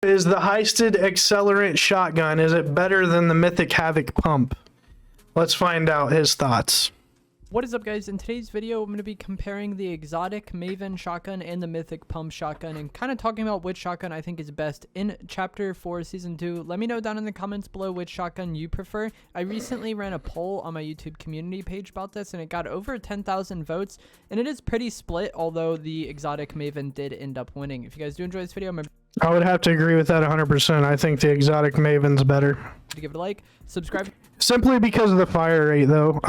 Is the heisted accelerant shotgun, is it better than the Mythic Havoc pump? Let's find out his thoughts. What is up, guys? In today's video, I'm going to be comparing the exotic Maven shotgun and the mythic pump shotgun and kind of talking about which shotgun I think is best in chapter 4 season 2. Let me know down in the comments below which shotgun you prefer. I recently ran a poll on my YouTube community page about this and it got over 10,000 votes, and it is pretty split, although the exotic Maven did end up winning. If you guys do enjoy this video, remember I would have to agree with that 100%. I think the exotic Maven's better. to give it a like, subscribe. Simply because of the fire rate, though.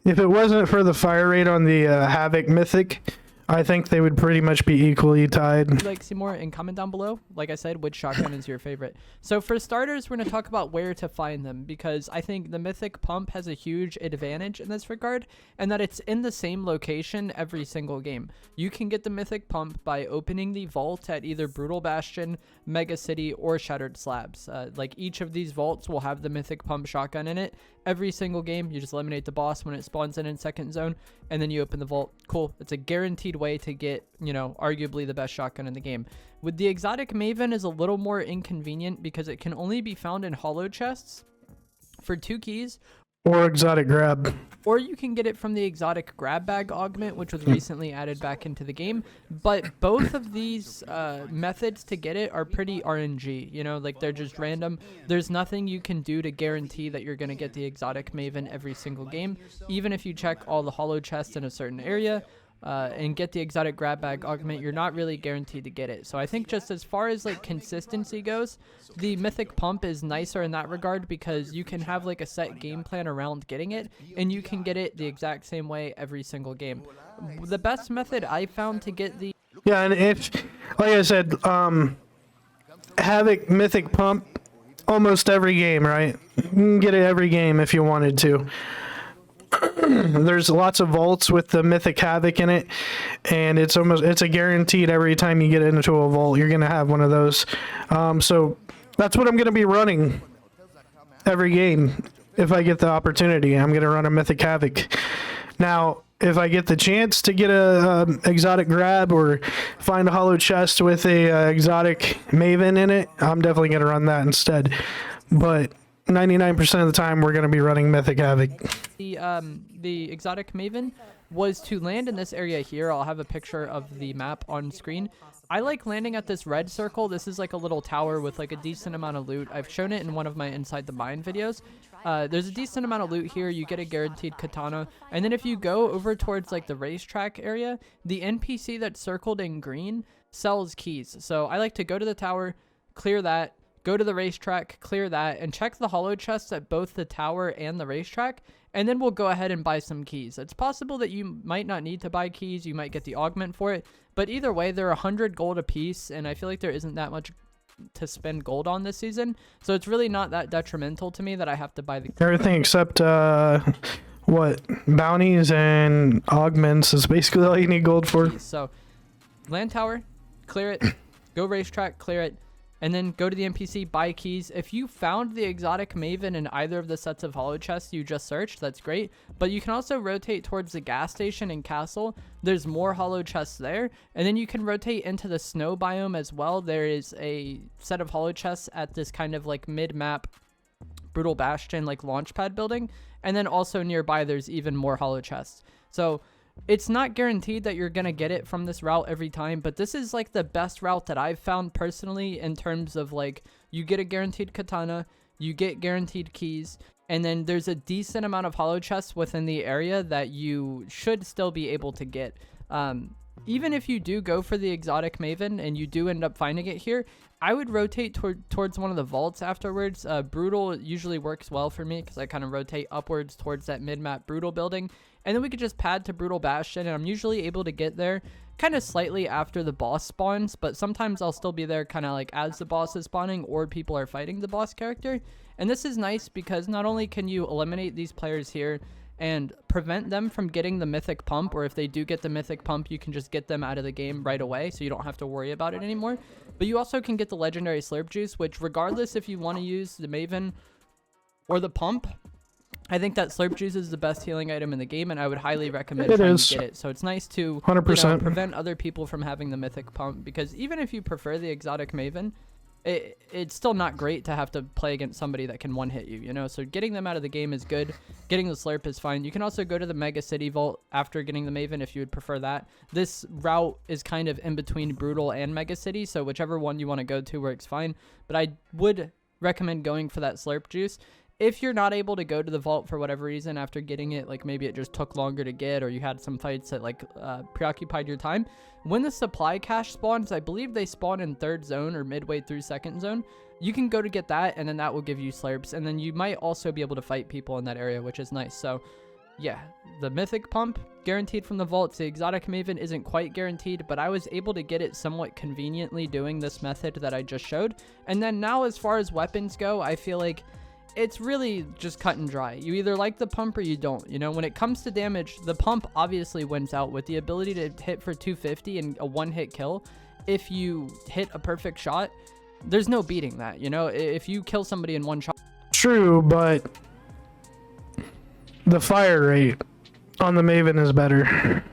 If it wasn't for the fire rate on the Havoc Mythic, I think they would pretty much be equally tied. If you'd like to see more, and comment down below, like I said, which shotgun is your favorite. So for starters, we're going to talk about where to find them, because I think the mythic pump has a huge advantage in this regard, and that it's in the same location every single game. You can get the mythic pump by opening the vault at either Brutal Bastion, Mega City, or Shattered Slabs. Like each of these vaults will have the mythic pump shotgun in it. Every single game, you just eliminate the boss when it spawns in second zone, and then you open the vault. Cool. It's a guaranteed way to get, you know, arguably the best shotgun in the game. With the exotic Maven is a little more inconvenient because it can only be found in hollow chests for 2 keys. Or exotic grab. Or you can get it from the exotic grab bag augment, which was recently added back into the game. But both of these methods to get it are pretty RNG. You know, like they're just random. There's nothing you can do to guarantee that you're going to get the exotic Maven every single game. Even if you check all the hollow chests in a certain area and get the exotic grab bag augment, you're not really guaranteed to get it. So I think just as far as like consistency goes, the mythic pump is nicer in that regard, because you can have like a set game plan around getting it, and you can get it the exact same way every single game. The best method I found to get the And if, like I said, Havoc Mythic pump almost every game, right? You can get it every game if you wanted to. There's lots of vaults with the Mythic Havoc in it, and it's a guaranteed every time you get into a vault you're gonna have one of those. So that's what I'm gonna be running every game if I get the opportunity. I'm gonna run a Mythic Havoc. Now, if I get the chance to get a exotic grab or find a hollow chest with a exotic Maven in it, I'm definitely gonna run that instead. But 99% of the time we're going to be running Mythic Havoc. The exotic Maven was to land in this area here. I'll have a picture of the map on screen. I like landing at this red circle. This is like a little tower with like a decent amount of loot. I've shown it in one of my Inside the Mine videos. There's a decent amount of loot here. You get a guaranteed katana. And then if you go over towards like the racetrack area, the NPC that's circled in green sells keys. So I like to go to the tower, clear that, go to the racetrack, clear that, and check the hollow chests at both the tower and the racetrack, and then we'll go ahead and buy some keys. It's possible that you might not need to buy keys, you might get the augment for it, but either way, they're 100 gold a piece, and I feel like there isn't that much to spend gold on this season, so it's really not that detrimental to me that I have to buy the everything except what, bounties and augments is basically all you need gold for. So land tower, clear it, go racetrack, clear it, and then go to the NPC, buy keys. If you found the exotic Maven in either of the sets of hollow chests you just searched, that's great. But you can also rotate towards the gas station and castle. There's more hollow chests there. And then you can rotate into the snow biome as well. There is a set of hollow chests at this kind of like mid-map Brutal Bastion like launchpad building. And then also nearby there's even more hollow chests. So it's not guaranteed that you're going to get it from this route every time, but this is like the best route that I've found personally in terms of like you get a guaranteed katana, you get guaranteed keys, and then there's a decent amount of hollow chests within the area that you should still be able to get. Even if you do go for the exotic Maven and you do end up finding it here, I would rotate towards one of the vaults afterwards. Brutal usually works well for me because I kind of rotate upwards towards that mid-map Brutal building. And then we could just pad to Brutal Bastion, and I'm usually able to get there kind of slightly after the boss spawns, but sometimes I'll still be there kind of like as the boss is spawning or people are fighting the boss character. And this is nice because not only can you eliminate these players here and prevent them from getting the mythic pump, or if they do get the mythic pump, you can just get them out of the game right away, so you don't have to worry about it anymore. But you also can get the legendary slurp juice, which regardless if you want to use the Maven or the pump, I think that slurp juice is the best healing item in the game, and I would highly recommend trying to get it. So it's nice to 100%. Prevent other people from having the mythic pump, because even if you prefer the exotic Maven, it's still not great to have to play against somebody that can one-hit you, you know? So getting them out of the game is good. Getting the slurp is fine. You can also go to the Mega City Vault after getting the Maven if you would prefer that. This route is kind of in between Brutal and Mega City, so whichever one you want to go to works fine. But I would recommend going for that slurp juice. If you're not able to go to the vault for whatever reason after getting it, like maybe it just took longer to get, or you had some fights that like preoccupied your time, when the supply cache spawns, I believe they spawn in 3rd zone or midway through 2nd zone, you can go to get that, and then that will give you slurps, and then you might also be able to fight people in that area, which is nice. So yeah, the Mythic Pump guaranteed from the vaults. The Exotic Maven isn't quite guaranteed, but I was able to get it somewhat conveniently doing this method that I just showed. And then now as far as weapons go, I feel like it's really just cut and dry. You either like the pump or you don't. You know, when it comes to damage, the pump obviously wins out with the ability to hit for 250 and a one-hit kill. If you hit a perfect shot, there's no beating that. You know, if you kill somebody in one shot. True, but the fire rate on the Maven is better.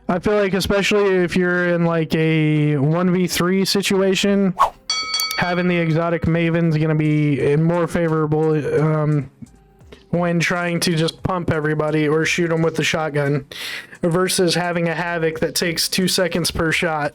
I feel like, especially if you're in like a 1v3 situation, having the Exotic Maven is going to be more favorable when trying to just pump everybody or shoot them with the shotgun versus having a Havoc that takes 2 seconds per shot.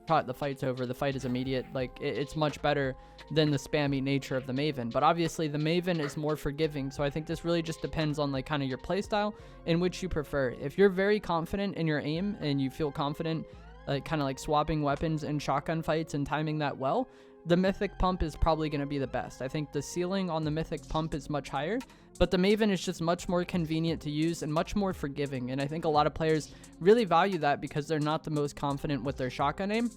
The fight's over. The fight is immediate. Like, it's much better than the spammy nature of the Maven. But obviously the Maven is more forgiving, so I think this really just depends on like kind of your playstyle in which you prefer. If you're very confident in your aim and you feel confident kind of like swapping weapons in shotgun fights and timing that well, the Mythic Pump is probably going to be the best. I think the ceiling on the Mythic Pump is much higher, but the Maven is just much more convenient to use and much more forgiving, and I think a lot of players really value that because they're not the most confident with their shotgun aim.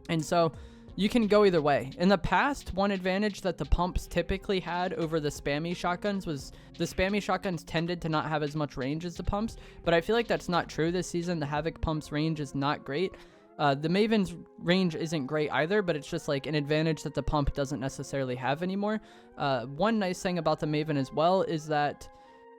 And so you can go either way. In the past, one advantage that the pumps typically had over the spammy shotguns was the spammy shotguns tended to not have as much range as the pumps, but I feel like that's not true this season. The Havoc pump's range is not great. The Maven's range isn't great either, but it's just like an advantage that the pump doesn't necessarily have anymore. One nice thing about the Maven as well is that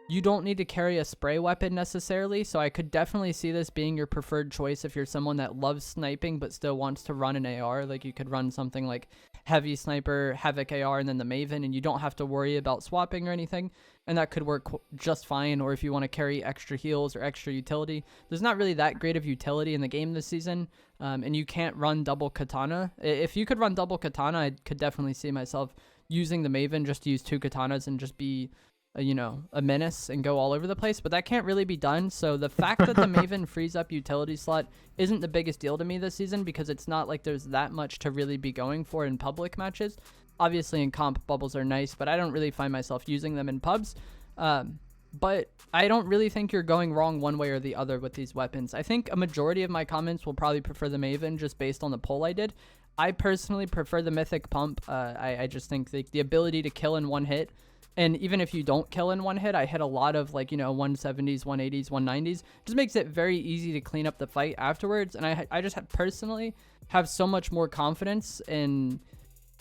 you don't need to carry a spray weapon necessarily, so I could definitely see this being your preferred choice if you're someone that loves sniping but still wants to run an AR. Like, you could run something like Heavy Sniper, Havoc AR, and then the Maven, and you don't have to worry about swapping or anything, and that could work just fine. Or if you want to carry extra heals or extra utility, there's not really that great of utility in the game this season, and you can't run double katana. If you could run double katana, I could definitely see myself using the Maven just to use 2 katanas and just be you know, a menace and go all over the place, but that can't really be done. So the fact that the Maven frees up utility slot isn't the biggest deal to me this season, because it's not like there's that much to really be going for in public matches. Obviously in comp, bubbles are nice, but I don't really find myself using them in pubs. But I don't really think you're going wrong one way or the other with these weapons. I think a majority of my comments will probably prefer the Maven just based on the poll I did. I personally prefer the Mythic Pump. I just think the ability to kill in one hit. And even if you don't kill in one hit, I hit a lot of, like, you know, 170s, 180s, 190s. Just makes it very easy to clean up the fight afterwards. And I just personally have so much more confidence in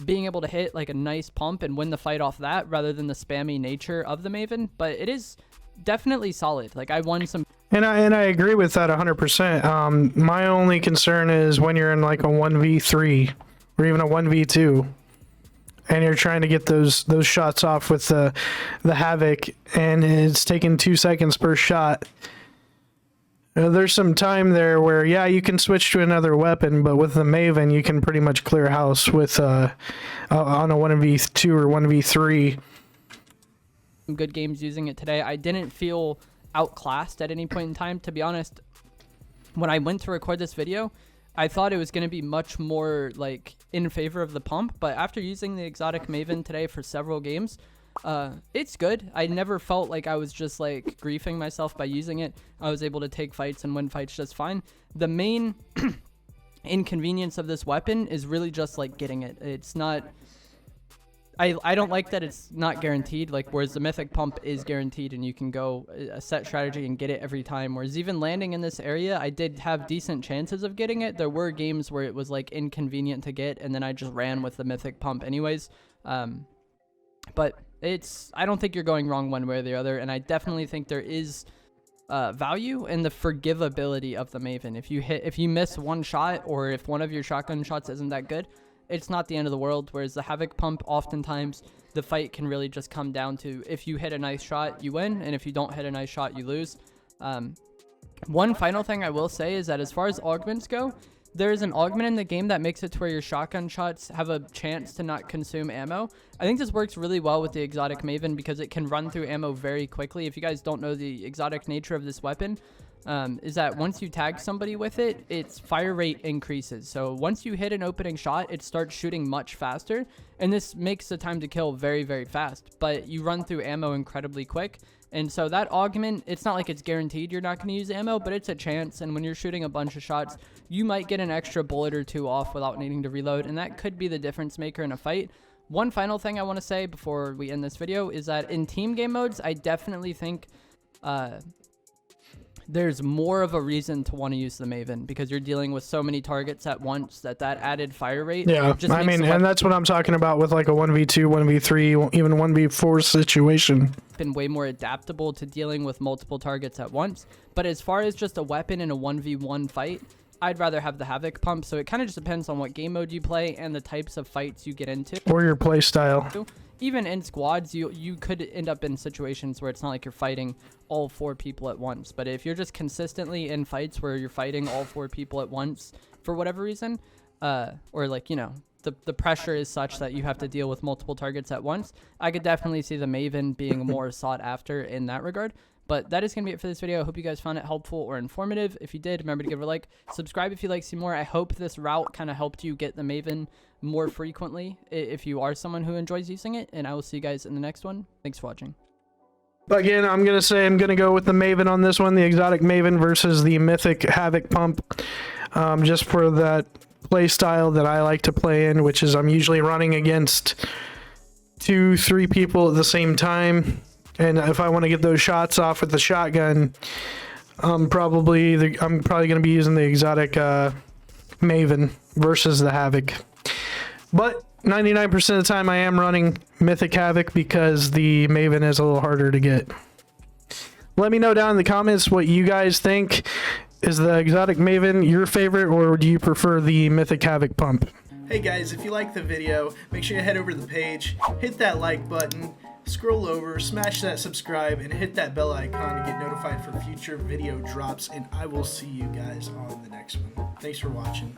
being able to hit, like, a nice pump and win the fight off that rather than the spammy nature of the Maven. But it is definitely solid. Like, I won some... And I agree with that 100%. My only concern is when you're in, like, a 1v3 or even a 1v2. And you're trying to get those shots off with the Havoc, and it's taking 2 seconds per shot. There's some time there where, yeah, you can switch to another weapon, but with the Maven, you can pretty much clear house with on a 1v2 or 1v3. Good games using it today. I didn't feel outclassed at any point in time. To be honest, when I went to record this video, I thought it was going to be much more like in favor of the pump, but after using the Exotic Maven today for several games, it's good. I never felt like I was just like griefing myself by using it. I was able to take fights and win fights just fine. The main inconvenience of this weapon is really just like getting it. It's not... I don't like that it's not guaranteed, like, whereas the Mythic Pump is guaranteed and you can go a set strategy and get it every time. Whereas even landing in this area, I did have decent chances of getting it. There were games where it was like inconvenient to get, and then I just ran with the Mythic Pump anyways. But I don't think you're going wrong one way or the other, and I definitely think there is value and the forgivability of the Maven. If you miss one shot, or if one of your shotgun shots isn't that good, it's not the end of the world. Whereas the Havoc pump, oftentimes the fight can really just come down to, if you hit a nice shot, you win, and if you don't hit a nice shot, you lose. One final thing I will say is that as far as augments go, there is an augment in the game that makes it to where your shotgun shots have a chance to not consume ammo. I think this works really well with the exotic Maven because it can run through ammo very quickly. If you guys don't know the exotic nature of this weapon, is that once you tag somebody with it, its fire rate increases. So once you hit an opening shot, it starts shooting much faster, and this makes the time to kill very, very fast. But you run through ammo incredibly quick. And so that augment, it's not like it's guaranteed you're not going to use ammo, but it's a chance. And when you're shooting a bunch of shots, you might get an extra bullet or two off without needing to reload. And that could be the difference maker in a fight. One final thing I want to say before we end this video is that in team game modes, I definitely think there's more of a reason to want to use the Maven because you're dealing with so many targets at once that added fire rate. Yeah, I mean, and that's what I'm talking about with like a 1v2, 1v3, even 1v4 situation. Been way more adaptable to dealing with multiple targets at once. But as far as just a weapon in a 1v1 fight, I'd rather have the Havoc pump. So it kind of just depends on what game mode you play and the types of fights you get into. Or your play style. Even in squads, you could end up in situations where it's not like you're fighting all 4 people at once. But if you're just consistently in fights where you're fighting all 4 people at once for whatever reason, or like, you know, the pressure is such that you have to deal with multiple targets at once, I could definitely see the Maven being more sought after in that regard. But that is going to be it for this video. I hope you guys found it helpful or informative. If you did, remember to give it a like. Subscribe if you'd like to see more. I hope this route kind of helped you get the Maven more frequently if you are someone who enjoys using it. And I will see you guys in the next one. Thanks for watching. Again, I'm going to say I'm going to go with the Maven on this one, the exotic Maven versus the Mythic Havoc pump, just for that play style that I like to play in, which is I'm usually running against 2-3 people at the same time. And if I want to get those shots off with the shotgun, I'm probably going to be using the exotic Maven versus the Havoc. But 99% of the time I am running Mythic Havoc because the Maven is a little harder to get. Let me know down in the comments what you guys think. Is the exotic Maven your favorite, or do you prefer the Mythic Havoc pump? Hey guys, if you liked the video, make sure you head over to the page, hit that like button, scroll over, smash that subscribe, and hit that bell icon to get notified for future video drops, and I will see you guys on the next one. Thanks for watching.